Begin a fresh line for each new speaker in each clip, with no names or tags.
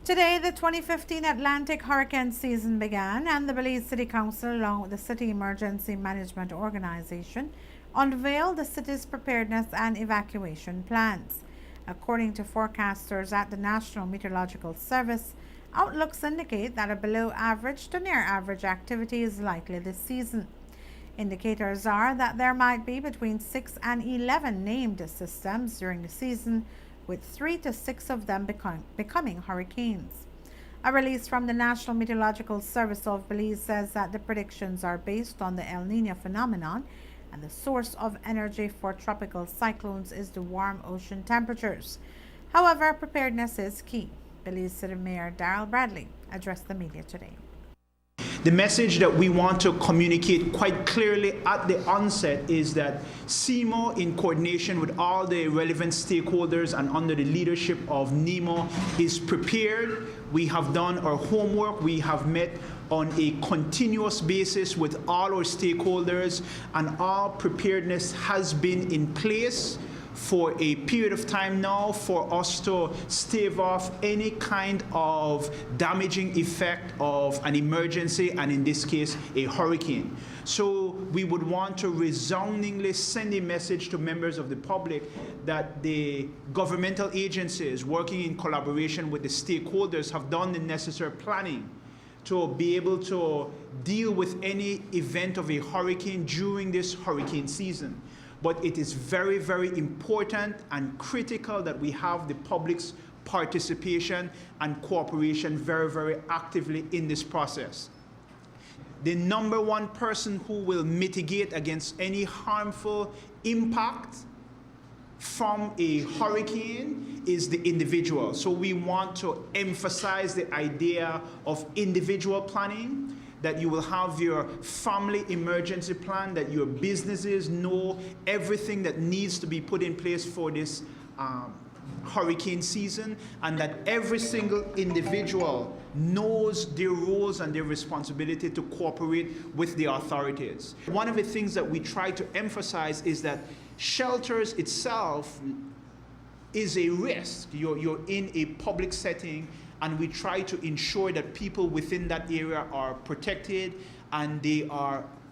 Today, the 2015 Atlantic hurricane season began, and the Belize City Council, along with the City Emergency Management Organization, unveiled the city's preparedness and evacuation plans. According to forecasters at the National Meteorological Service, outlooks indicate that a below average to near average activity is likely this season. Indicators are that there might be between 6 and 11 named systems during the season, with 3 to 6 of them becoming hurricanes. A release from the National Meteorological Service of Belize says that the predictions are based on the El Niño phenomenon, and the source of energy for tropical cyclones is the warm ocean temperatures. However, preparedness is key. Belize City Mayor Darrell Bradley addressed the media today.
The message that we want to communicate quite clearly at the onset is that CEMO, in coordination with all the relevant stakeholders and under the leadership of NEMO, is prepared. We have done our homework. We have met on a continuous basis with all our stakeholders, and all preparedness has been in place for a period of time now for us to stave off any kind of damaging effect of an emergency, and in this case, a hurricane. So we would want to resoundingly send a message to members of the public that the governmental agencies working in collaboration with the stakeholders have done the necessary planning to be able to deal with any event of a hurricane during this hurricane season. But it is very, very important and critical that we have the public's participation and cooperation very, very actively in this process. The number one person who will mitigate against any harmful impact from a hurricane is the individual. So we want to emphasize the idea of individual planning, that you will have your family emergency plan, that your businesses know everything that needs to be put in place for this hurricane season, and that every single individual knows their roles and their responsibility to cooperate with the authorities. One of the things that we try to emphasize is that shelters itself is a risk. You're in a public setting, and we try to ensure that people within that area are protected and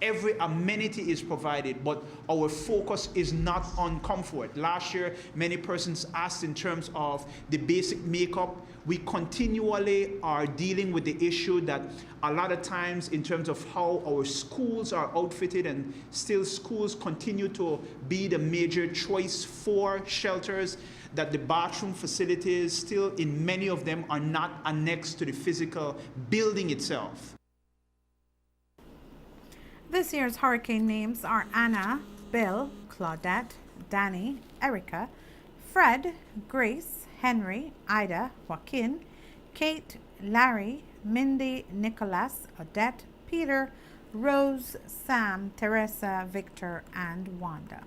every amenity is provided, but our focus is not on comfort. Last year, many persons asked in terms of the basic makeup. We continually are dealing with the issue that a lot of times in terms of how our schools are outfitted, and still schools continue to be the major choice for shelters, that the bathroom facilities still in many of them are not annexed to the physical building itself.
This year's hurricane names are Anna, Bill, Claudette, Danny, Erica, Fred, Grace, Henry, Ida, Joaquin, Kate, Larry, Mindy, Nicholas, Odette, Peter, Rose, Sam, Teresa, Victor, and Wanda.